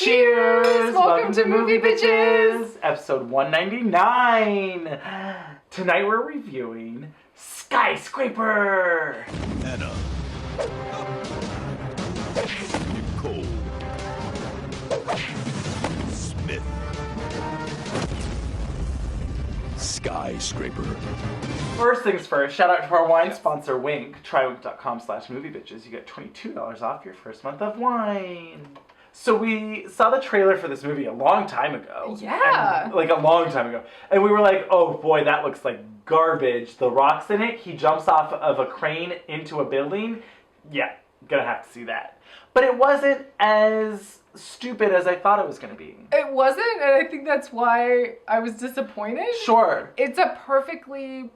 Cheers! Welcome to Movie Bitches! Episode 199. Tonight we're reviewing Skyscraper! Anna. Nicole. Smith. Skyscraper. First things first, shout out to our wine sponsor, Wink. Trywink.com/moviebitches. You get $22 off your first month of wine. So we saw the trailer for this movie a long time ago. Yeah. Like a long time ago. And we were like, oh boy, that looks like garbage. The Rock's in it. He jumps off of a crane into a building. Yeah, gonna have to see that. But it wasn't as stupid as I thought it was gonna be. It wasn't, and I think that's why I was disappointed. Sure. It's a perfectly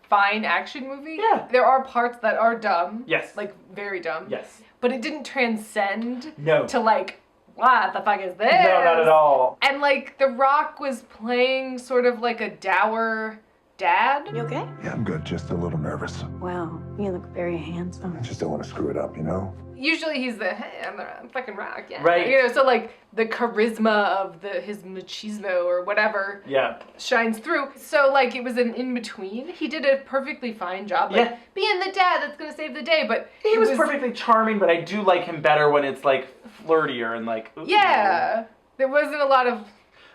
fine action movie. Yeah. There are parts that are dumb. Yes. Like, very dumb. Yes. But it didn't transcend No. to like, what the fuck is this? No, not at all. And like, The Rock was playing sort of like a dour dad. You okay? Yeah, I'm good. Just a little nervous. Wow, you look very handsome. I just don't want to screw it up, you know? Usually he's the, hey, I'm the fucking Rock, yeah. Right. You know, so like, the charisma of his machismo or whatever Yeah. shines through. So like, it was an in-between. He did a perfectly fine job, like, Yeah. being the dad that's gonna save the day, but He was perfectly charming, but I do like him better when it's like flirtier and like, ooh. Yeah. There wasn't a lot of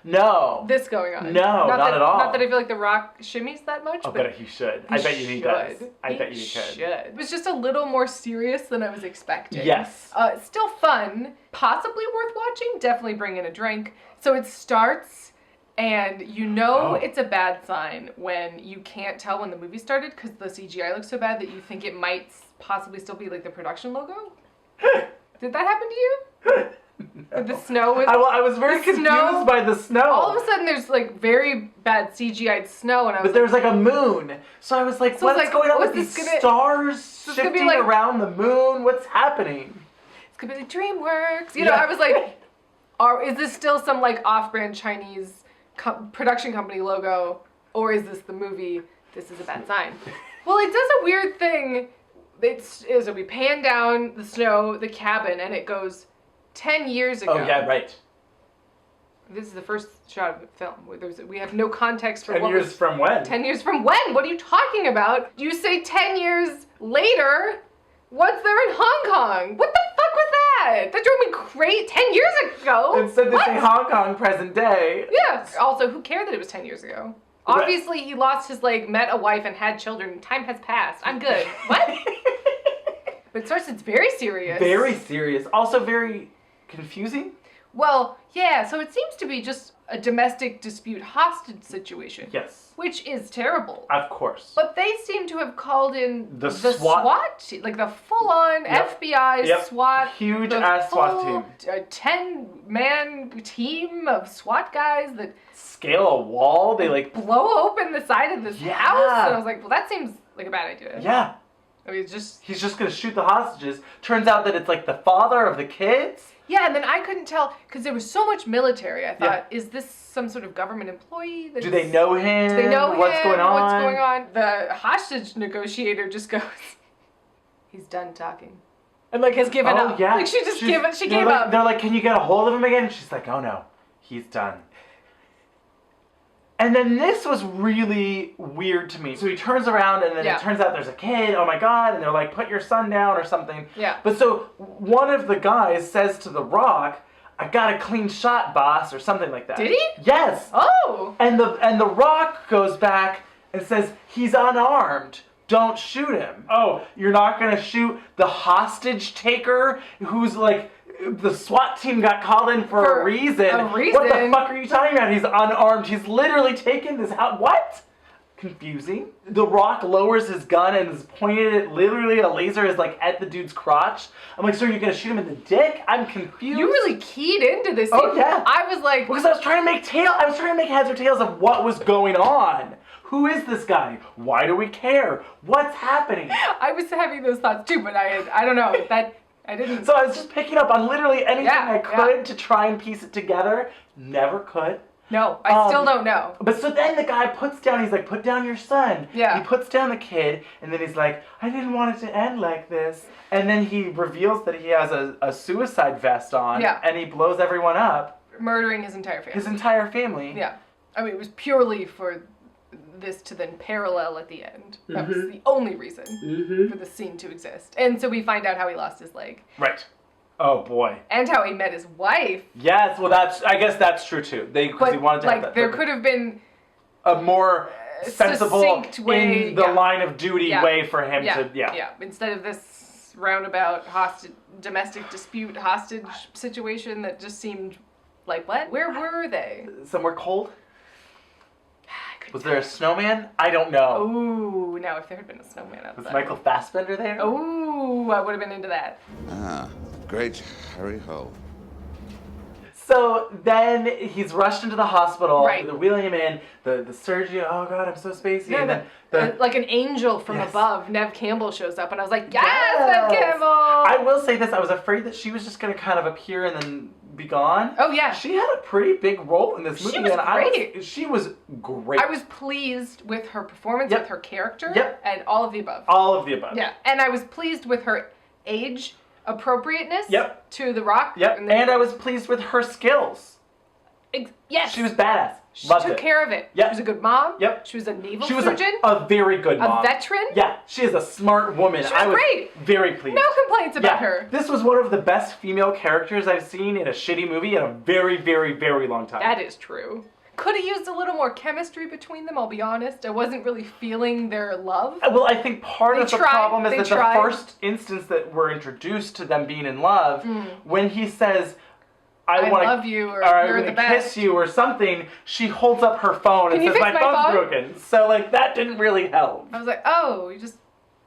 No. this going on. No, not at all. Not that I feel like The Rock shimmies that much, Oh, but but he should. I bet you he does. I bet you he could. should. It was just a little more serious than I was expecting. Yes. Still fun, possibly worth watching. Definitely bring in a drink. So it starts, and you know it's a bad sign when you can't tell when the movie started because the CGI looks so bad that you think it might possibly still be like the production logo. Did that happen to you? No. The snow was... I was very the confused snow- by the snow. All of a sudden, there's like very bad CGI'd snow, and I was But there's like a moon. So I was like, So I was what's like, going on what's with these this gonna- stars this gonna be shifting like- around the moon? What's happening? it's gonna be like DreamWorks. You know, Yeah. I was like, is this still some like off-brand Chinese production company logo, or is this the movie? This is a bad sign. Well, it does a weird thing. So we pan down the snow, the cabin, and it goes 10 years ago. Oh, yeah, right. This is the first shot of the film. We have no context for 10 what years was... from when? 10 years from when? What are you talking about? You say 10 years later? What's there in Hong Kong? What the fuck was that? That drove me crazy. 10 years ago? Instead they What? say Hong Kong present day. Yeah. Also, who cared that it was 10 years ago? Right. Obviously, he lost his leg, met a wife, and had children. Time has passed. I'm good. What? But it starts, it's very serious. Very serious. Also very confusing. Well, yeah, so it seems to be just a domestic dispute hostage situation. Yes. Which is terrible. Of course. But they seem to have called in The SWAT team, like the full-on Yep. FBI Yep. SWAT. Huge the ass SWAT full, team. 10-man team of SWAT guys that Scale a wall. They like... blow open the side of this Yeah. house. And I was like, well, that seems like a bad idea. Yeah. I mean, it's just... He's just gonna shoot the hostages. Turns out that it's like the father of the kids. Yeah, and then I couldn't tell, because there was so much military. I thought, is this some sort of government employee? Do they know him? Do they know What's him? going on? What's going on? The hostage negotiator just goes, he's done talking. And like has given Oh, up. yeah. Like she They're gave like, up. They're like, can you get a hold of him again? And she's like, oh no, he's done. And then this was really weird to me. So he turns around and then Yeah. it turns out there's a kid, oh my god, and they're like, put your son down or something. Yeah. But so one of the guys says to The Rock, I got a clean shot, boss, or something like that. Did he? Yes. Oh! And the Rock goes back and says, he's unarmed. Don't shoot him. Oh, you're not gonna shoot the hostage taker who's like, the SWAT team got called in for a reason. A reason? What the fuck are you talking about? He's unarmed. He's literally taken this house. What? Confusing. The Rock lowers his gun and is pointed at literally a laser is like at the dude's crotch. I'm like, so you're gonna shoot him in the dick? I'm confused. You really keyed into this. Oh, yeah. I was like, Because I was trying to make heads or tails of what was going on. Who is this guy? Why do we care? What's happening? I was having those thoughts too, but I don't know. That I didn't. So I was just picking up on literally anything Yeah, I could to try and piece it together. Never could. No, I still don't know. But so then the guy puts down, he's like, put down your son. Yeah. He puts down the kid, and then he's like, I didn't want it to end like this. And then he reveals that he has a suicide vest on, and he blows everyone up. Murdering his entire family. His entire family. Yeah. I mean, it was purely for this to then parallel at the end. That was the only reason for the scene to exist. And so we find out how he lost his leg. Right. Oh boy. And how he met his wife. Yes, well I guess that's true too. Because he wanted to have that. There could have been a more sensible way, in the line of duty way for him to instead of this roundabout domestic dispute hostage situation that just seemed like, what? Where were they? Somewhere cold? Was there a snowman? I don't know. Ooh, now if there had been a snowman outside. Was Michael Fassbender there? Ooh, I would have been into that. Ah, great Harry Ho. So then he's rushed into the hospital. Right. They're wheeling him in. The surgeon, oh God, I'm so spacey. Yeah, and then like an angel from above, Neve Campbell shows up, and I was like, yes, Neve Campbell! I will say this, I was afraid that she was just going to kind of appear and then be gone. Oh, yeah. She had a pretty big role in this movie. She was great. She was great. I was pleased with her performance, with her character, and all of the above. All of the above. Yeah, and I was pleased with her age appropriateness to The Rock. Yep, and I was pleased with her skills. Yes. She was badass. She Loved took it. care of it. Yep. She was a good mom. Yep. She was a naval She was surgeon. a very good mom. A veteran. Yeah, she is a smart woman. She was great. Very pleased. No complaints about her. This was one of the best female characters I've seen in a shitty movie in a very, very, very long time. That is true. Could have used a little more chemistry between them, I'll be honest. I wasn't really feeling their love. Well, I think part of the problem is that tried. the first instance that we're introduced to them being in love, when he says, I want to love you, or I'm you're the gonna best. kiss you, or something, she holds up her phone and Can you says, fix my my phone's phone?" broken. So, like, that didn't really help. I was like, oh, you just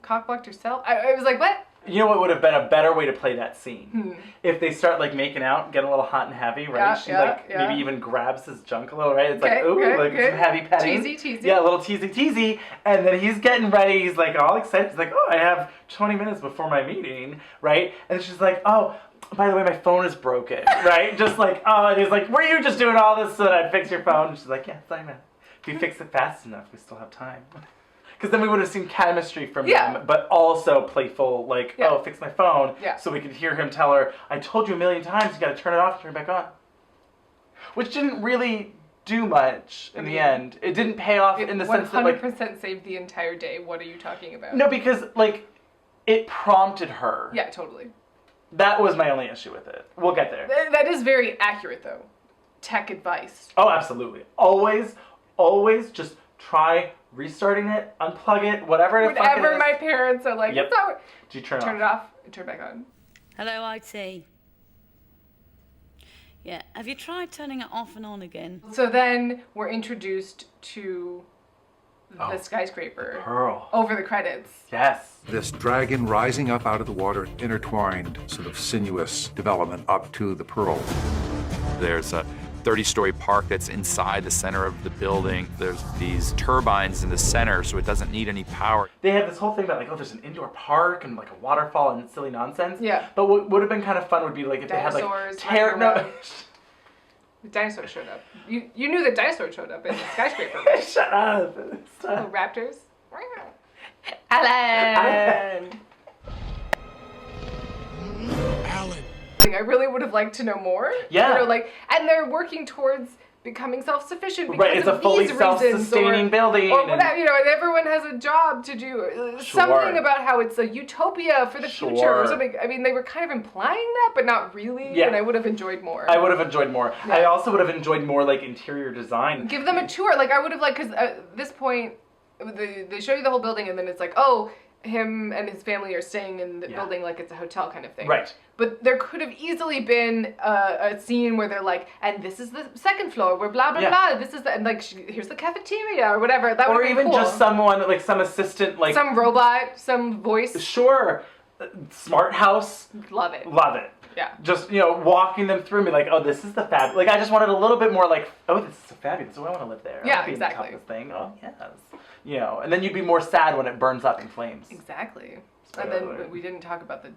cockblocked yourself? I was like, what? You know what would have been a better way to play that scene? If they start, like, making out, get a little hot and heavy, right? Maybe even grabs his junk a little, right? It's like, ooh, some heavy petting. Teasy. Yeah, a little teasy. And then he's getting ready. He's, like, all excited. He's like, oh, I have 20 minutes before my meeting, right? And she's like, oh, by the way, my phone is broken, right? Just like, oh, and he's like, were you just doing all this so that I'd fix your phone? And she's like, yeah, Simon. If you fix it fast enough, we still have time. Because then we would have seen chemistry from them, but also playful, like, oh, fix my phone. Yeah. So we could hear him tell her, I told you a million times, you got to turn it off, turn it back on. Which didn't really do much in the end. It didn't pay off in the sense that, like, 100% saved the entire day. What are you talking about? no, because, like, it prompted her. Yeah, totally. That was my only issue with it. We'll get there. That is very accurate, though. Tech advice. Oh, absolutely. Always just try restarting it, unplug it, whatever the fuck it Whenever is. my parents are like, Yep. it's not... Do you turn it off and turn it back on. Hello, IT. Yeah, have you tried turning it off and on again? So then we're introduced to the skyscraper. Pearl. Over the credits. Yes. This dragon rising up out of the water, intertwined, sort of sinuous development up to the Pearl. There's a 30-story park that's inside the center of the building. There's these turbines in the center, so it doesn't need any power. They have this whole thing about, like, oh, there's an indoor park and, like, a waterfall and silly nonsense. Yeah. But what would have been kind of fun would be, like, if Dinosaurs they had, like, running around. The dinosaurs showed up. You knew that dinosaurs showed up in the skyscraper, right? Shut up. Little raptors. Alan! I really would have liked to know more. Yeah. You know, like, and they're working towards becoming self-sufficient because Right, it's of a fully these reasons, self-sustaining building. or whatever, you know, and everyone has a job to do. Something about how it's a utopia for the future or something. I mean, they were kind of implying that, but not really. Yeah. And I would have enjoyed more. I would have enjoyed more. Yeah. I also would have enjoyed more, like, interior design. Give them a tour. Like, I would have, like, because at this point, they show you the whole building, and then it's like, oh, him and his family are staying in the building like it's a hotel kind of thing. Right. But there could have easily been a scene where they're like, and this is the second floor, where blah, blah, blah, this is the, and like, here's the cafeteria, or whatever. That would be even cool. just someone, like, some assistant, like... Some robot, some voice. Sure. Smart house. Love it. Love it. Yeah. Just, you know, walking them through me like, oh, this is the fab. Like, I just wanted a little bit more like, oh, this is so fabulous. Oh, I want to live there. I Yeah, wanna be exactly. In the top of this thing. Oh, yes. You know, and then you'd be more sad when it burns up in flames. Exactly. Spoiler And then alert. we didn't talk about the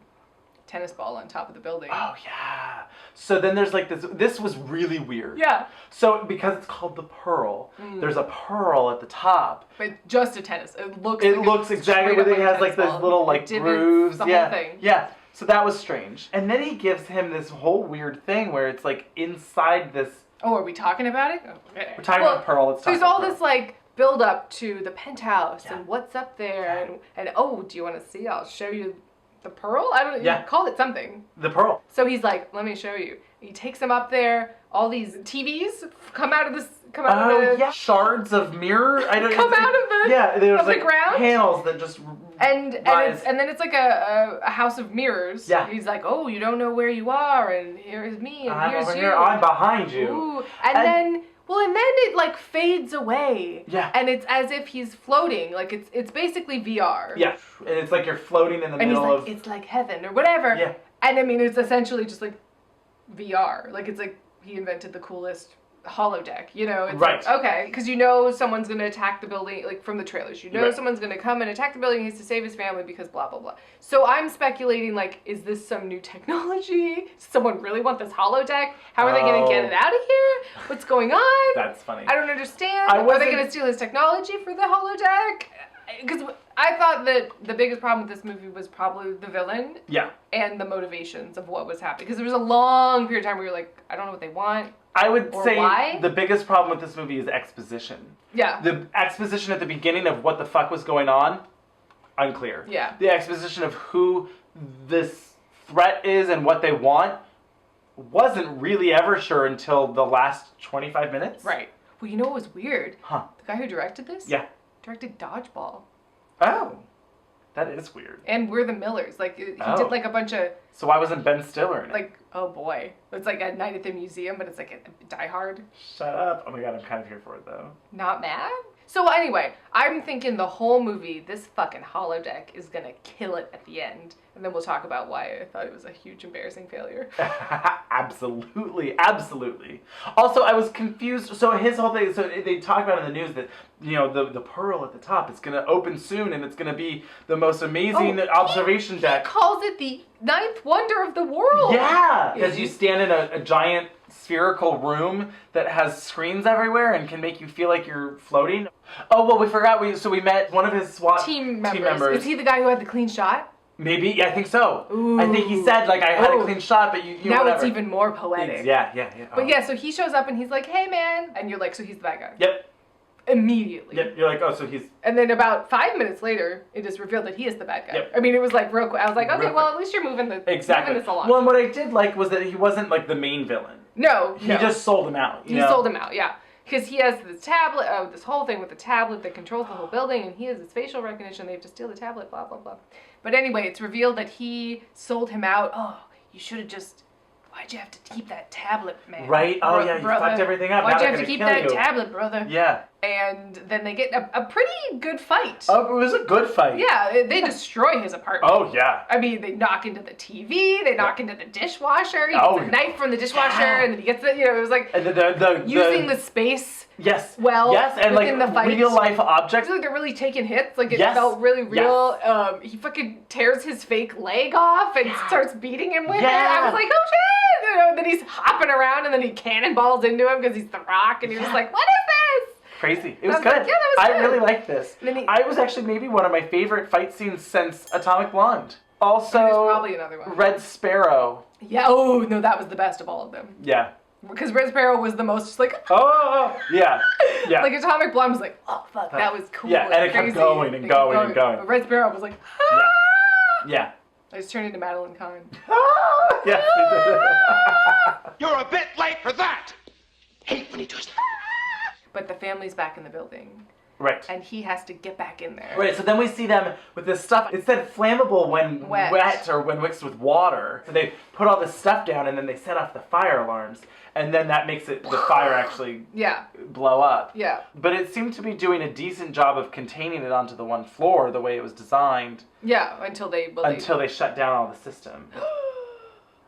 tennis ball on top of the building. Oh, yeah. So then there's like this was really weird. Yeah. So because it's called the Pearl, there's a pearl at the top. But just a tennis. It looks Exactly what it has, like those little like grooves. The yeah. whole thing. Yeah. So that was strange. And then he gives him this whole weird thing where it's like inside this. Oh, are we talking about it? Okay. We're talking about Pearl. Let's talk There's about all Pearl. this like build up to the penthouse and what's up there and oh, do you want to see? I'll show you the Pearl. I don't know. Yeah. You call it something. The Pearl. So he's like, let me show you. He takes him up there. All these TVs come out of the Shards of mirror. I don't come out of the there's of the like ground panels that just and rise. then it's like a house of mirrors. Yeah. He's like, oh, you don't know where you are, and here's me, and I'm here's over you. here. I'm behind you. Ooh. And then it like fades away. Yeah. And it's as if he's floating. Like it's basically VR. Yeah. And it's like you're floating in the And he's middle like, of. it's like heaven or whatever. Yeah. And I mean, it's essentially just like VR. Like it's like he invented the coolest holodeck, you know? It's Right. Like, okay, because you know someone's going to attack the building, like from the trailers. You know Right. someone's going to come and attack the building. He has to save his family because blah, blah, blah. So I'm speculating, like, is this some new technology? Does someone really want this holodeck? How are they going to get it out of here? What's going on? That's funny. I don't understand. I Are they wasn't- going to steal his technology for the holodeck? Because I thought that the biggest problem with this movie was probably the villain Yeah. and the motivations of what was happening. Because there was a long period of time where you're like, I don't know what they want. I would Or say why? the biggest problem with this movie is exposition. Yeah. The exposition at the beginning of what the fuck was going on, unclear. Yeah. The exposition of who this threat is and what they want wasn't really ever sure until the last 25 minutes. Right. Well, you know what was weird? Huh. The guy who directed this? Yeah. Directed Dodgeball. Oh. That is weird. And We're the Millers. Like, he did Oh. like a bunch of, So why wasn't Ben Stiller in it? like, oh boy. It's like a Night at the Museum, but it's like a Die Hard. Shut up. Oh my god, I'm kind of here for it though. Not mad? So anyway, I'm thinking the whole movie, this fucking holodeck is gonna kill it at the end. And then we'll talk about why I thought it was a huge embarrassing failure. Absolutely, absolutely. Also, I was confused. So his whole thing. So they talk about in the news that the pearl at the top is gonna open soon, and it's gonna be the most amazing observation deck. He calls it the ninth wonder of the world. Yeah, because you stand in a giant spherical room that has screens everywhere and can make you feel like you're floating. Oh well, we forgot. We met one of his SWAT Team members. Is he the guy who had the clean shot? Maybe, yeah, I think so. Ooh. I think he said, like, I had a Oh. clean shot, but you Now whatever. it's even more poetic. Yeah. But Oh. yeah, so he shows up and he's like, hey man. And you're like, so he's the bad guy. Yep. Immediately. Yep. You're like, oh, so he's... And then about 5 minutes later, it is revealed that he is the bad guy. Yep. I mean, it was like real quick. I was like, okay, Real well, quick. at least you're moving this along. Well, and what I did like was that he wasn't, like, the main villain. No. He just sold him out. He sold him out, yeah. Because he has this tablet, this whole thing with the tablet that controls the whole building, and he has his facial recognition. They have to steal the tablet, blah, blah, blah. But anyway, it's revealed that he sold him out. Oh, you should have just... Why'd you have to keep that tablet, man? Right? Oh, yeah, you fucked everything up. Why'd Now you they're have to gonna keep kill that you. tablet, brother? Yeah. And then they get a pretty good fight. Oh, it was a good fight. Yeah, they destroy his apartment. Oh, yeah. I mean, they knock into the TV, they knock into the dishwasher, he gets Oh, a yeah. knife from the dishwasher, and then he gets it was like And the using the space Yes. well Yes, and like within the fight. real life I objects. feel like they're really taking hits. Like it Yes. felt really real. Yes. He fucking tears his fake leg off and starts beating him with it. Yeah. I was like, oh shit! And then he's hopping around and then he cannonballs into him because he's the Rock, and you're just like, what is this? Crazy. It was I was good. like, yeah, that was I good. really liked this. And then I was actually maybe one of my favorite fight scenes since Atomic Blonde. Also, There's probably another one. Red Sparrow. Yeah. Oh no, that was the best of all of them. Yeah. Because Red Sparrow was the most just like. Oh, yeah. Yeah. Like Atomic Blonde was like, oh fuck, that was cool. Yeah, and it kept crazy. going and It kept going and going. But Red Sparrow was like, Yeah. ah! Yeah. I just turned into Madeline Kahn. Yes, they did. You're a bit late for that! Hate when he does that. But the family's back in the building, Right. and he has to get back in there. Right, so then we see them with this stuff. It said flammable when Wet. or when mixed with water. So they put all this stuff down and then they set off the fire alarms. And then that makes it the fire actually Yeah. blow up. Yeah. But it seemed to be doing a decent job of containing it onto the one floor the way it was designed Yeah. Until they. until they shut down all the system.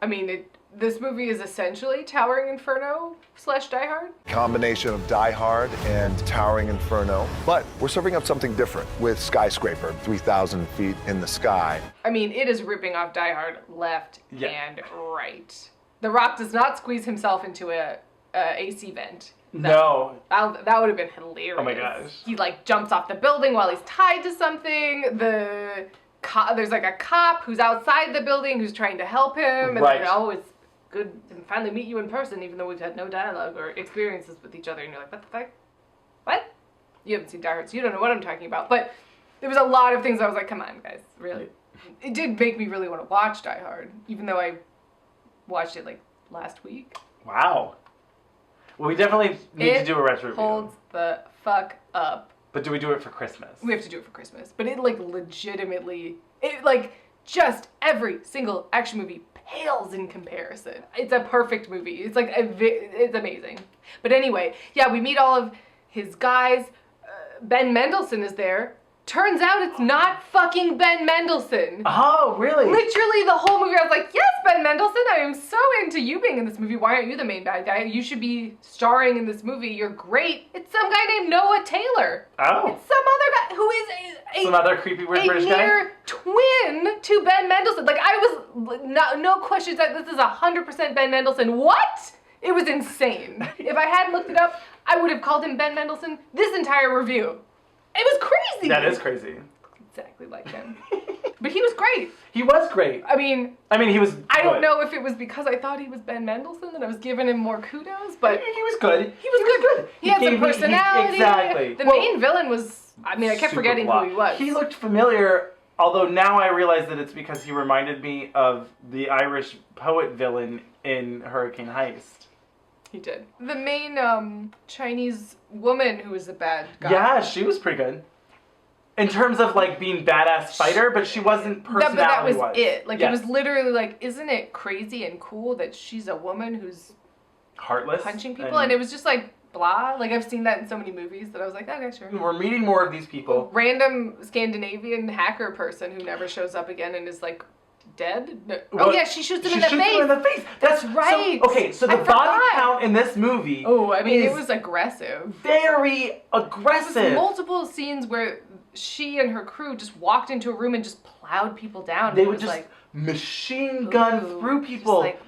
I mean, it This movie is essentially Towering Inferno / Die Hard. Combination of Die Hard and Towering Inferno. But we're serving up something different with Skyscraper, 3,000 feet in the sky. I mean, it is ripping off Die Hard left and right. The Rock does not squeeze himself into a AC vent. No. That would have been hilarious. Oh my gosh. He like jumps off the building while he's tied to something. There's like a cop who's outside the building who's trying to help him. And Right. it's good to finally meet you in person, even though we've had no dialogue or experiences with each other. And you're like, what the fuck? What? You haven't seen Die Hard, so you don't know what I'm talking about. But there was a lot of things I was like, come on, guys, really. It did make me really want to watch Die Hard, even though I watched it like last week. Wow. Well, we definitely need to do a retro review. Holds the fuck up. But do we do it for Christmas? We have to do it for Christmas. But it like legitimately, just every single action movie pales in comparison. It's a perfect movie. It's like, it's amazing. But anyway, yeah, we meet all of his guys. Ben Mendelsohn is there. Turns out it's not fucking Ben Mendelsohn. Oh, really? Literally the whole movie I was like, yes, Ben Mendelsohn, I am so into you being in this movie. Why aren't you the main bad guy? You should be starring in this movie. You're great. It's some guy named Noah Taylor. Oh. It's some other guy who is some other creepy weird British guy? a near twin to Ben Mendelsohn. Like, I was, no questions, this is 100% Ben Mendelsohn. What? It was insane. If I hadn't looked it up, I would have called him Ben Mendelsohn this entire review. It was crazy. That is crazy. Exactly like him. But he was great. He was great. I mean, he was I don't good. know if it was because I thought he was Ben Mendelsohn and I was giving him more kudos, but He was good. he was good. He had some gave me- personality. exactly. The Well, main villain was, I mean, I kept super forgetting blah. who he was. He looked familiar, although now I realize that it's because he reminded me of the Irish poet villain in Hurricane Heist. He did. The main Chinese woman who was the bad guy. Yeah, she was pretty good. In terms of like being badass fighter, but she wasn't But that personality was it. Like, Yes. it was literally like, isn't it crazy and cool that she's a woman who's Heartless. punching people? And it was just like, blah. Like, I've seen that in so many movies that I was like, okay, sure. We're meeting more of these people. Random Scandinavian hacker person who never shows up again and is like dead. No. Oh What? yeah, she shoots him She in the shoots face. him in the face. That's right. So the I body forgot. count in this movie. Oh, I mean, is it was aggressive. very There was aggressive. multiple scenes where she and her crew just walked into a room and just plowed people down. They It would was just like, machine gun ooh, through just people. like,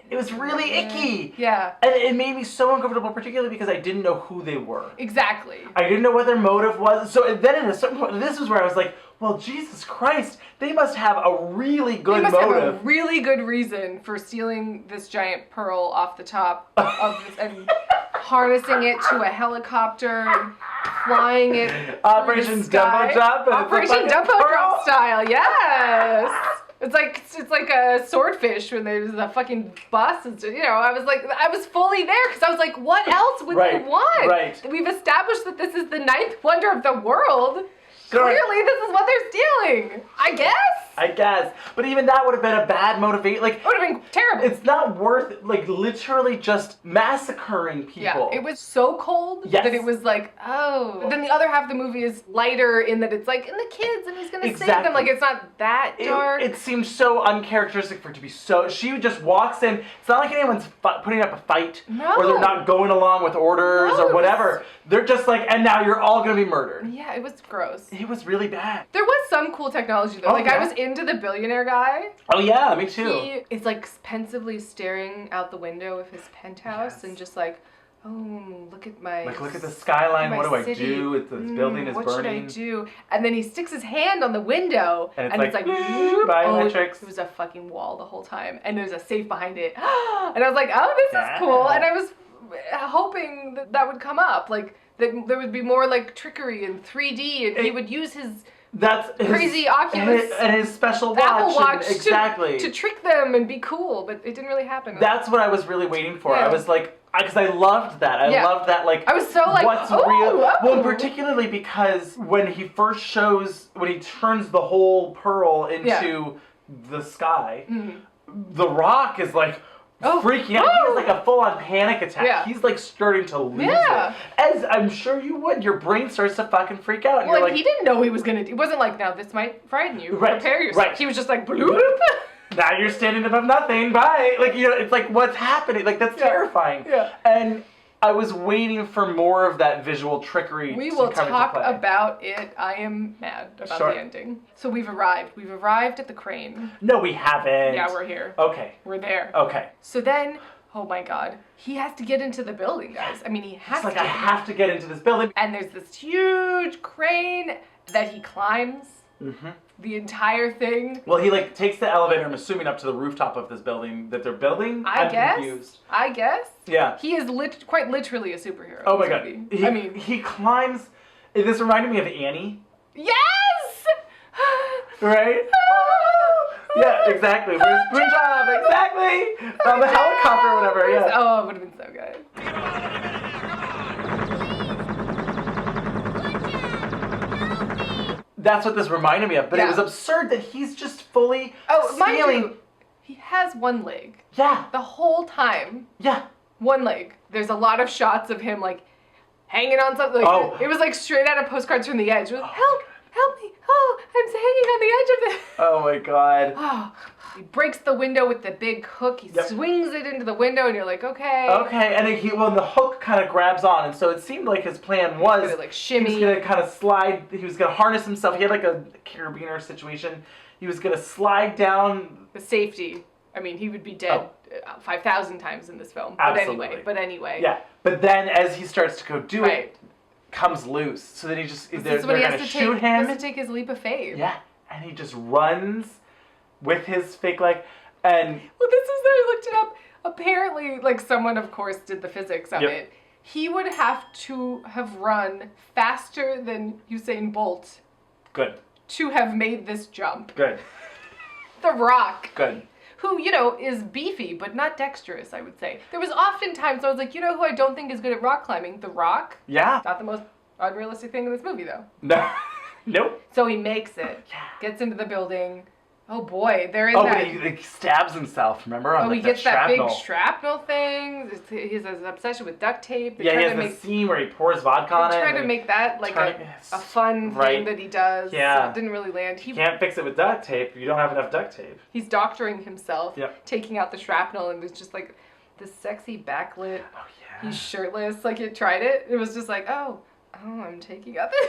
It was really icky. Yeah. And it made me so uncomfortable, particularly because I didn't know who they were. Exactly. I didn't know what their motive was. So then at a certain point, this is where I was like, well, Jesus Christ, they must have a really good They must motive. have a really good reason for stealing this giant pearl off the top of this and harnessing it to a helicopter and flying it through Operation the sky. Dumbo Drop. and it's a Operation fucking Dumbo pearl. Drop style, yes. It's like a swordfish when there's a fucking bus. And, I was fully there because I was like, what else would they want? Right. We've established that this is the ninth wonder of the world. Sure. Clearly, this is what they're stealing. I guess. But even that would have been a bad motivation. Like, It would have been terrible. it's not worth, like, literally just massacring people. Yeah, it was so cold Yes. that it was like, oh. But then the other half of the movie is lighter in that it's like, and the kids, and he's gonna save them. Exactly. Like, it's not that dark. It seems so uncharacteristic for it to be so. She just walks in. It's not like anyone's putting up a fight, No. or they're not going along with orders No, or it whatever. They're just like, and now you're all gonna be murdered. Yeah, it was gross. It was really bad. There was some cool technology though. Oh, Like, yeah? I was into the billionaire guy. Oh yeah, me too. He is like pensively staring out the window of his penthouse Yes. and just like, oh, look at my. Like, look at the skyline. my What do I city. do? This building is what burning. should I do? And then he sticks his hand on the window, And it's like, whoop. biometrics. It was a fucking wall the whole time, and there's a safe behind it. And I was like, oh, this Yeah. is cool. And I was hoping that would come up, like that there would be more like trickery in 3D, and he would use his That's crazy his, Oculus and his special watch. Apple Watch and, exactly. to trick them and be cool, but it didn't really happen. That's what I was really waiting for. Yeah. I was like, because I loved that. I Yeah. loved that, like, I was so like, what's oh, real? oh. Well, particularly because when he turns the whole pearl into the sky, The Rock is like, freaking out. He has like a full-on panic attack. Yeah. He's like starting to lose Yeah. it. As I'm sure you would. Your brain starts to fucking freak out. And Well, you're and like, he didn't know he was gonna do. It wasn't like, now this might frighten you. Right, Prepare yourself. right. He was just like, bloop. now you're standing above nothing. Bye. Like, you know, it's like, what's happening? Like, that's terrifying. Yeah. And I was waiting for more of that visual trickery. We to will come talk into play. about it. I am mad about Sure. the ending. So we've arrived. We've arrived at the crane. No, we haven't. Yeah, we're here. Okay. We're there. Okay. So then, oh my God, he has to get into the building, guys. I mean, he has It's like, to. I have to get into this building. And there's this huge crane that he climbs. Mm-hmm. The entire thing. Well, he like takes the elevator, I'm assuming, up to the rooftop of this building that they're building. I'm confused. I guess. Yeah. He is quite literally a superhero. Oh my in god. this movie. I mean, he climbs. This reminded me of Annie. yes! Right? Yeah, exactly. Where's Punjab? Exactly! On the helicopter or whatever, yeah. Oh, it would have been so good. That's what this reminded me of, but it Yeah. was absurd that he's just fully Mind stealing. you, he has one leg. Yeah, The whole time, yeah. one leg. There's a lot of shots of him, like, hanging on something. Like, Oh. It was, like, straight out of Postcards from the Edge. It was, help me. Oh, I'm hanging on the edge of this. Oh my god. Oh, he breaks the window with the big hook. He Yep. swings it into the window, and you're like, okay. Okay, and then the hook kind of grabs on, and so it seemed like his plan was Gonna, like, shimmy. he was gonna kind of slide. He was gonna harness himself. He had like a carabiner situation. He was gonna slide down. The safety. I mean, he would be dead 5,000 times in this film. Absolutely. But anyway. Yeah, but then as he starts to go do Right. it, comes loose. So then he just This they're is what he gonna has to shoot take. He him. has to take his leap of faith. Yeah, and he just runs with his fake leg, and Well, this is where I looked it up. Apparently, like, someone, of course, did the physics of Yep. it. He would have to have run faster than Usain Bolt good, to have made this jump. good, The Rock. good. Who, you know, is beefy, but not dexterous, I would say. There was often times I was like, you know who I don't think is good at rock climbing? The Rock. Yeah. Not the most unrealistic thing in this movie, though. No. Nope. So he makes it. Yeah. Gets into the building. Oh boy, they're in Oh, that. but he like, stabs himself. Remember? On, Oh, like, he gets that shrapnel. big shrapnel thing. He has an obsession with duct tape. They Yeah, he try has to the make, scene where he pours vodka on they it. try and to then make that like turn a it- fun right. thing that he does. Yeah. It didn't really land. You can't fix it with duct tape. You don't have enough duct tape. He's doctoring himself, Yep. taking out the shrapnel, and there's just like this sexy backlit. Oh yeah. He's shirtless. Like, it tried it. It was just like, oh, I'm taking out the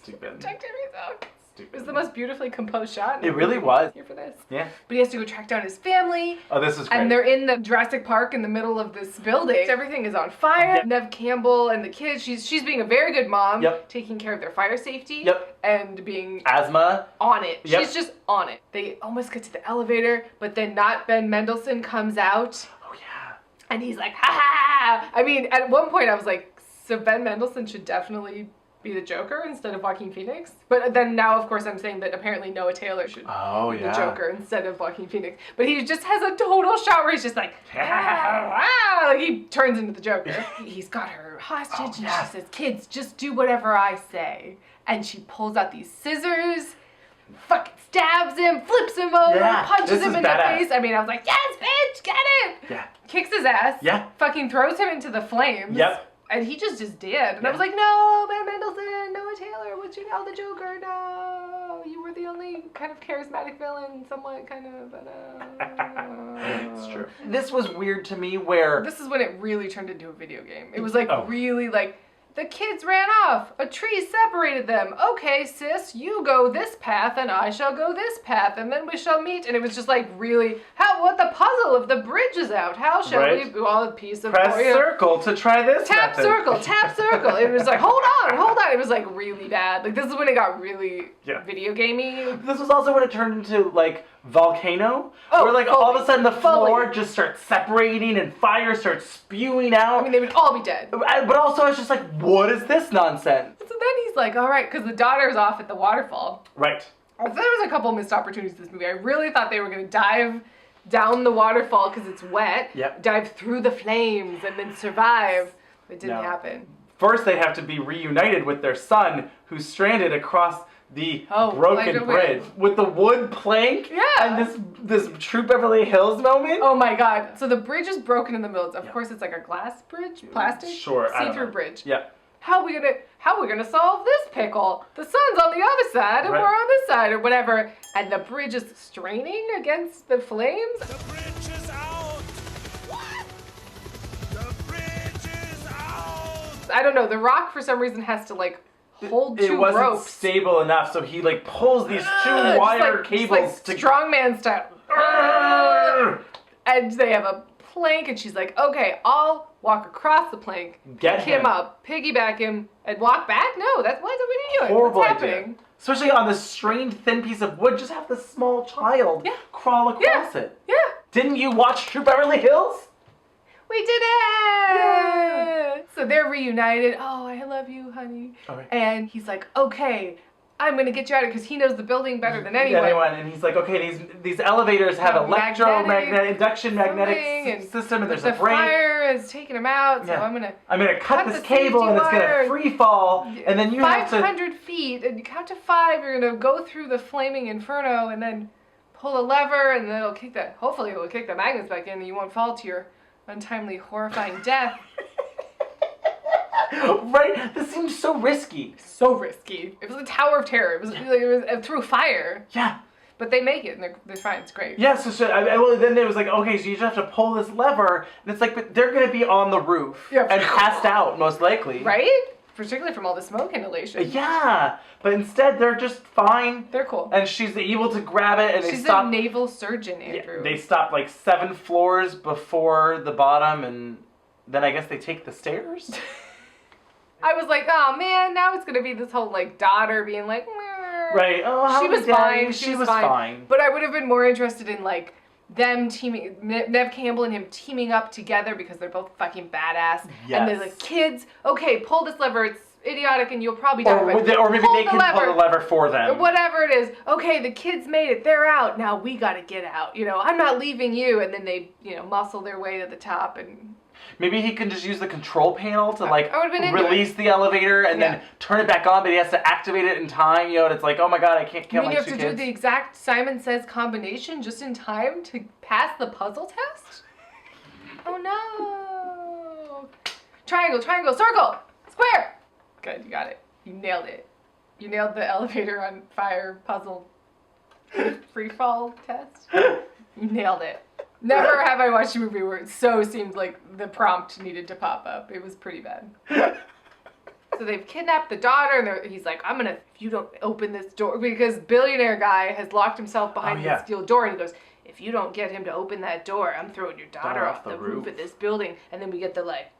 Stupid. protecting myself. It Stupid. was the most beautifully composed shot. It really was. Here for this. Yeah. But he has to go track down his family. Oh, this is great. And they're in the Jurassic Park in the middle of this building. Everything is on fire. Yep. Neve Campbell and the kids, she's being a very good mom. Yep. Taking care of their fire safety. Yep. And being Asthma. on it. Yep. She's just on it. They almost get to the elevator, but then not Ben Mendelsohn comes out. Oh yeah. And he's like, ha ha! I mean, at one point I was like, so Ben Mendelsohn should definitely be the Joker instead of Joaquin Phoenix. But then now, of course, I'm saying that apparently Noah Taylor should Oh be yeah. the Joker instead of Joaquin Phoenix. But he just has a total shot where he's just like, ah, like he turns into the Joker. He's got her hostage and yeah. she says, kids, just do whatever I say. And she pulls out these scissors, fucking stabs him, flips him over, Yeah, punches this him is in badass. the face. I mean, I was like, yes, bitch, get it! Yeah. Kicks his ass. Yeah. Fucking throws him into the flames. Yep. And he just did. And I Yeah. was like, no, Ben Mendelsohn, Noah Taylor, would you know the Joker? No. You were the only kind of charismatic villain, somewhat kind of, but It's true. This was weird to me where This is when it really turned into a video game. It was like Oh. really like, the kids ran off. A tree separated them. Okay, sis, you go this path and I shall go this path and then we shall meet. And it was just like really, what the puzzle of the bridge is out. How shall Right. we do all the piece of press choreo- circle to try this Tap method. circle, tap circle. It was like, hold on. It was like really bad. Like this is when it got really Yeah. video gamey. This was also when it turned into like volcano, Oh, where like all of a fully. sudden the floor Fully. just starts separating and fire starts spewing out. I mean, they would all be dead. But also I was just like, what is this nonsense? So then he's like, all right, because the daughter's off at the waterfall. Right. There was a couple missed opportunities in this movie. I really thought they were going to dive down the waterfall because it's wet, Yep. dive through the flames, and then survive. It didn't No. happen. First they have to be reunited with their son who's stranded across the Oh, broken wait. bridge with the wood plank. Yeah. And this True Beverly Hills moment. Oh my god. So the bridge is broken in the middle. Of course, it's like a glass bridge, plastic, Sure, I don't see-through know. bridge. Yeah. how are we gonna solve this pickle? The sun's on the other side and we're on this side or whatever. And the bridge is straining against the flames. The bridge is out! What? The bridge is out! I don't know. The Rock, for some reason, has to, like, hold It two wasn't ropes. stable enough, so he, like, pulls these two wire cables just like strongman style. And they have a plank, and she's like, okay, I'll walk across the plank, Get pick him him. up, piggyback him, and walk back? No, what are you doing? Horrible What's idea. happening? Especially on this strained, thin piece of wood, just have this small child crawl across it. Yeah. Didn't you watch True Beverly Hills? We did it! So they're reunited. Oh, I love you, honey. Okay. And he's like, okay, I'm going to get you out of it because he knows the building better than anyone. And he's like, okay, these elevators have electromagnetic induction magnetic system, and there's a the brake. fire is taking him out, so I'm gonna cut this the cable, safety and it's gonna wire. free fall, and then you have to 500 feet, and you count to 5. You're gonna go through the flaming inferno, and then pull a lever, and then it'll kick that. Hopefully, it'll kick the magnets back in, and you won't fall to your untimely, horrifying death. Right? This seems so risky. So risky. It was a tower of terror. It was through fire. Yeah. But they make it, and they're fine. It's great. Yeah, well, then it was like, okay, so you just have to pull this lever, and it's like, but they're gonna be on the roof and passed out, most likely. Right? Particularly from all the smoke inhalation. Yeah, but instead they're just fine. They're cool. And she's able to grab it, and She's they stop. a naval surgeon, Andrew. Yeah, they stop like 7 floors before the bottom, and then I guess they take the stairs. I was like, oh man, now it's gonna be this whole like daughter being like, meh. Right. Oh, how she was Daddy? fine. She was fine. But I would have been more interested in like them teaming, Neve Campbell and him teaming up together because they're both fucking badass. Yes. And they're like, kids, okay, pull this lever. It's idiotic and you'll probably die. Or maybe they can pull the lever for them. Or whatever it is. Okay, the kids made it. They're out. Now we gotta get out. You know, I'm not leaving you. And then they, muscle their way to the top and. Maybe he can just use the control panel to like I would've been into release the elevator and then turn it back on, but he has to activate it in time, and it's like, oh my god, I can't kill my 2 kids. You have to do the exact Simon Says combination just in time to pass the puzzle test? Oh no. Triangle, circle, square. Good, you got it. You nailed it. You nailed the elevator on fire puzzle free fall test. You nailed it. Never have I watched a movie where it so seemed like the prompt needed to pop up. It was pretty bad. So they've kidnapped the daughter, and he's like, if you don't open this door, because billionaire guy has locked himself behind the steel door, and he goes, if you don't get him to open that door, I'm throwing your daughter off the roof of this building. And then we get the like,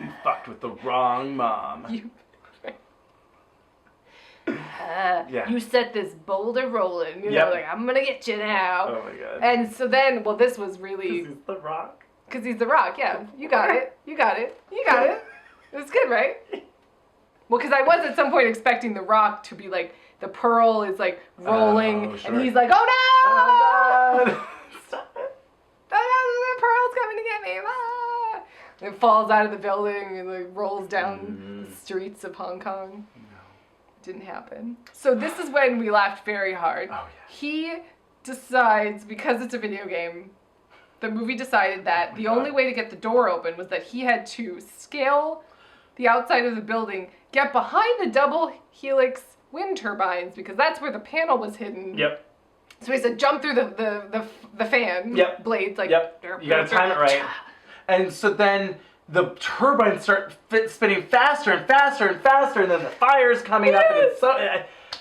you fucked with the wrong mom. You set this boulder rolling, like, I'm gonna get you now. Oh my god. And so then, this was really... Because he's the Rock. Because he's the Rock, yeah. You got it. It was good, right? Well, because I was at some point expecting the Rock to be like, the pearl is like rolling, and he's like, oh no! Oh god! Stop it. Oh no, the pearl's coming to get me! Ah! And it falls out of the building and like rolls down the streets of Hong Kong. Didn't happen. So this is when we laughed very hard. Oh, yeah. He decides, because it's a video game, the movie decided that the only way to get the door open was that he had to scale the outside of the building, get behind the double helix wind turbines, because that's where the panel was hidden. Yep. So he said jump through the fan blades. Like, you gotta time it right. And so then the turbines start spinning faster and faster and faster, and then the fire's coming up, and it's so...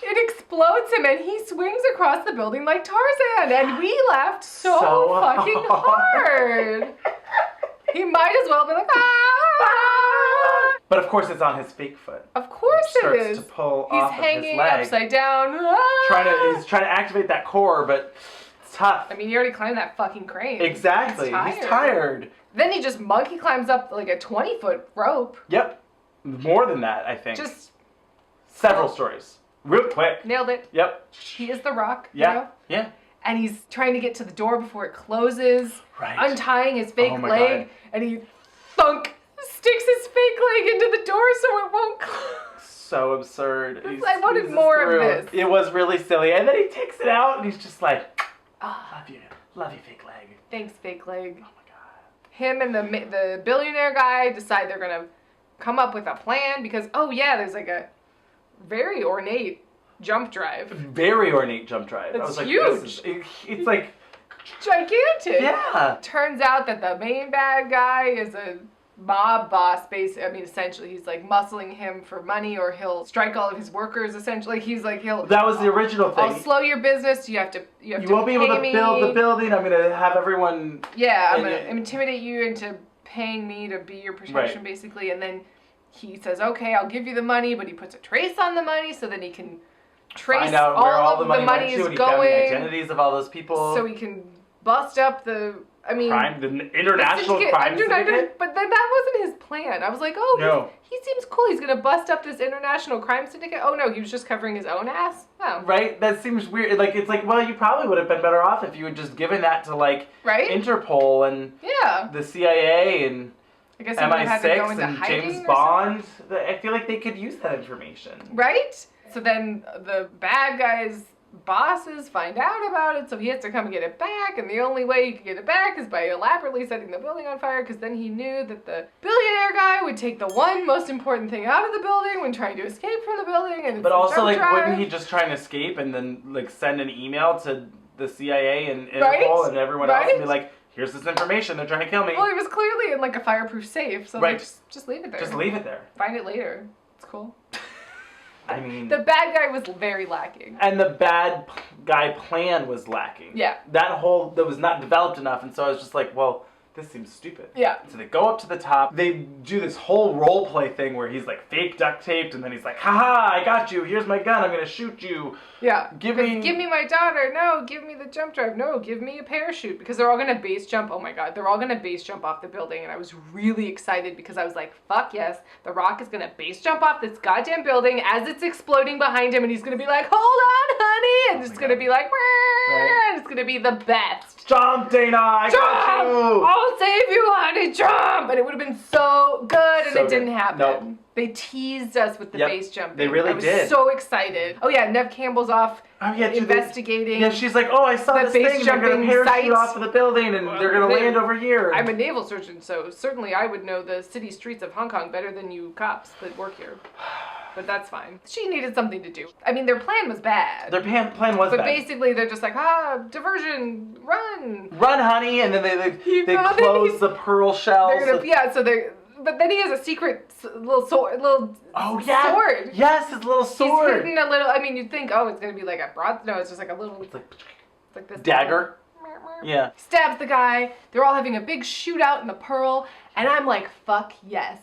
It explodes him, and he swings across the building like Tarzan, and we laughed so fucking hard. He might as well be like, ah! But of course, it's on his fake foot. Of course it is. Starts to pull He's off of his hanging leg. upside down. Ah! He's trying to activate that core, but it's tough. I mean, he already climbed that fucking crane. Exactly. He's tired. Then he just monkey climbs up like a 20-foot rope. Yep. More than that, I think. Just several stories. Real quick. Nailed it. Yep. He is the Rock. Yeah. You know? Yeah. And he's trying to get to the door before it closes. Right. Untying his fake my leg. God. And he sticks his fake leg into the door so it won't close. So absurd. I wanted more of this. It was really silly. And then he takes it out and he's just like, love you, fake leg. Thanks, fake leg. Oh my god. Him and the billionaire guy decide they're gonna come up with a plan because, oh yeah, there's like a very ornate jump drive. Very ornate jump drive. I It's was like, huge. It's like, Gigantic. yeah. Turns out that the main bad guy is a mob boss, basically. I mean, essentially, he's like muscling him for money, or he'll strike all of his workers. Essentially, he's like, That was the original thing. I'll slow your business. You won't be able to build the building. I'm gonna have everyone. Yeah, I'm gonna intimidate you into paying me to be your protection, Right. basically. And then he says, "Okay, I'll give you the money," but he puts a trace on the money so then he can trace Find out where all the money went is to, and he found the going, identities of all those people. so he can bust up the. I mean, the international syndicate, crime syndicate. But then that wasn't his plan. I was like, oh, No. he seems cool. He's gonna bust up this international crime syndicate. Oh no, he was just covering his own ass. Oh. Right? That seems weird. Like, it's like, well, you probably would have been better off if you had just given that to, like, Right? Interpol and Yeah. the CIA and I guess he would have had to go MI6 into and hiding James or Bond. I feel like they could use that information. Right? So then the bad guy's bosses find out about it, so he has to come and get it back, and the only way he can get it back is by elaborately setting the building on fire, because then he knew that the billionaire guy would take the one most important thing out of the building when trying to escape from the building, and it's But the also, jump like, drive. wouldn't he just try and escape and then, like, send an email to the CIA and Interpol Right? and everyone else and be Right? like, here's this information, they're trying to kill me. Well, he was clearly in like a fireproof safe, so Right. like, just leave it there. Just leave it there. Find it later. It's cool. I mean... The bad guy was very lacking. And the bad guy plan was lacking. Yeah. That was not developed enough, and so I was just like, well, this seems stupid. Yeah. So they go up to the top, they do this whole role play thing where he's like fake duct taped, and then he's like, haha, I got you, here's my gun, I'm gonna shoot you. Yeah. Give me my daughter. No, give me the jump drive. No, give me a parachute. Because they're all gonna base jump. Oh my god, they're all gonna base jump off the building. And I was really excited because I was like, fuck yes, The Rock is gonna base jump off this goddamn building as it's exploding behind him, and he's gonna be like, hold on, honey, and it's gonna be like, Right. and it's gonna be the best. Jump, Dana, I got Jump! you! I'll save you, honey, jump! And it would have been so good, and So it didn't good. happen. Nope. They teased us with the Yep, base jumping. they really I was did. so excited. Oh yeah, Neve Campbell's off investigating. Yeah, she's like, oh, I saw the this base thing, they're gonna jumping parachute sites. off of the building, and they're gonna land over here. I'm a naval surgeon, so certainly I would know the city streets of Hong Kong better than you cops that work here. But that's fine. She needed something to do. I mean, their plan was bad. Their plan was But bad. basically, they're just like, diversion, run. Run, honey, and then they know, close the pearl shells. They're gonna, so they're. But then he has a secret little sword, sword. Yes, his little sword. He's hidden a little. I mean, you'd think, oh, it's gonna be like a broad. No, it's just like a little. It's like this Dagger. Yeah. Stabs the guy. They're all having a big shootout in the pearl, and I'm like, fuck yes.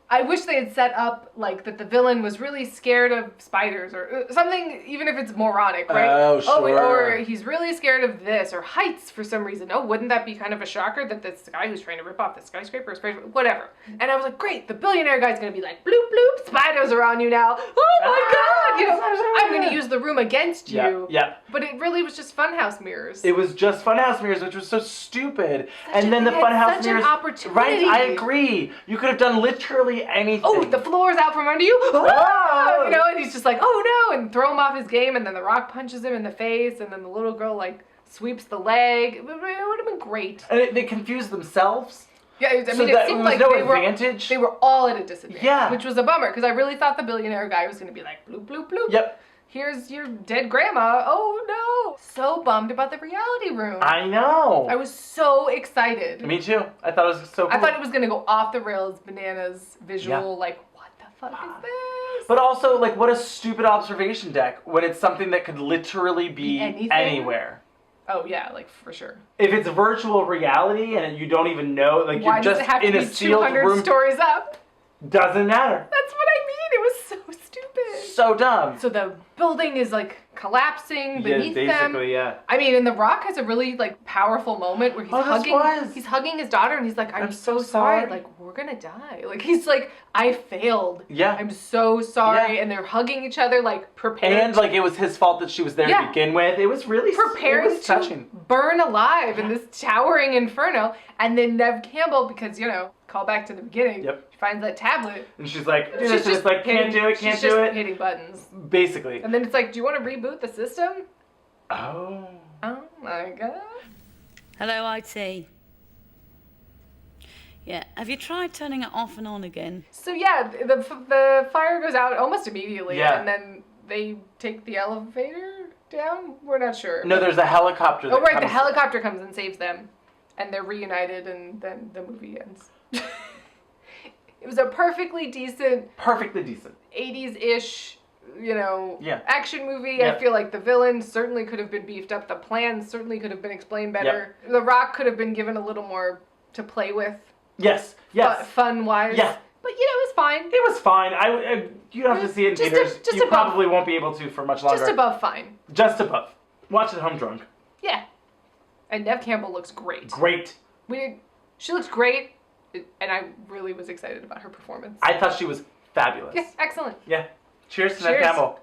I wish they had set up like that the villain was really scared of spiders or something, even if it's moronic, right? Oh, sure. Or he's really scared of this or heights for some reason. Oh, wouldn't that be kind of a shocker that this guy who's trying to rip off the skyscraper is afraid of whatever? And I was like, great, the billionaire guy's gonna be like, bloop bloop, spiders are on you now. Oh my god, you know, I'm gonna use the room against you. Yeah. But it really was just funhouse mirrors. It was just funhouse mirrors, which was so stupid. They and then the had funhouse such an mirrors. opportunity. Right, I agree. You could have done literally anything. Oh, the floor's out from under you. Oh! You know, and he's just like, oh no, and throw him off his game, and then The Rock punches him in the face, and then the little girl like sweeps the leg. It would have been great. And they confused themselves. Yeah, I So mean, that it seemed was like no they advantage. were all at a disadvantage. Yeah. Which was a bummer, because I really thought the billionaire guy was going to be like, bloop, bloop, bloop. Yep. Here's your dead grandma. Oh no. So bummed about the reality room. I know. I was so excited. Me too. I thought it was so cool. I thought it was going to go off the rails, bananas, visual, like, what the fuck is this? But also, like, what a stupid observation deck when it's something that could literally be anything? anywhere. Oh yeah, like for sure. If it's virtual reality and you don't even know, like Why you're does just it have to in be a sealed 200 room, stories up? doesn't matter. That's what I mean. It was so stupid. So dumb. So the building is like collapsing beneath them. basically, yeah. I mean, and The Rock has a really like powerful moment where he's he's hugging his daughter, and he's like, I'm so sorry. Like, we're gonna die. Like, he's like, I failed. Yeah. I'm so sorry. Yeah. And they're hugging each other, like prepared. And like it was his fault that she was there to begin with. It was really preparing it was touching. to burn alive in this towering inferno. And then Neve Campbell, because call back to the beginning. Yep. She finds that tablet. And she's like, do She's this, and just it's like, can't do it, she's can't just do it. hitting buttons. Basically. And then it's like, do you want to reboot the system? Oh. Oh my god. Hello, IT. Yeah. Have you tried turning it off and on again? So yeah, the fire goes out almost immediately, Yeah. and then they take the elevator down. We're not sure. No, there's a helicopter. Oh right, the comes- helicopter comes and saves them, and they're reunited, and then the movie ends. It was a perfectly decent, 80s-ish, Yeah. action movie. Yeah. I feel like the villain certainly could have been beefed up. The plan certainly could have been explained better. The Rock could have been given a little more to play with. Yes. Fun-wise. Yeah. But, it was fine. It was fine. You have to see it in Just theaters. just You above. probably won't be able to for much longer. Just above fine. Just above. Watch it home drunk. Yeah. And Neve Campbell looks great. Great. She looks great, and I really was excited about her performance. I thought she was fabulous. Yeah, excellent. Yeah. Cheers to Neve Cheers. Campbell.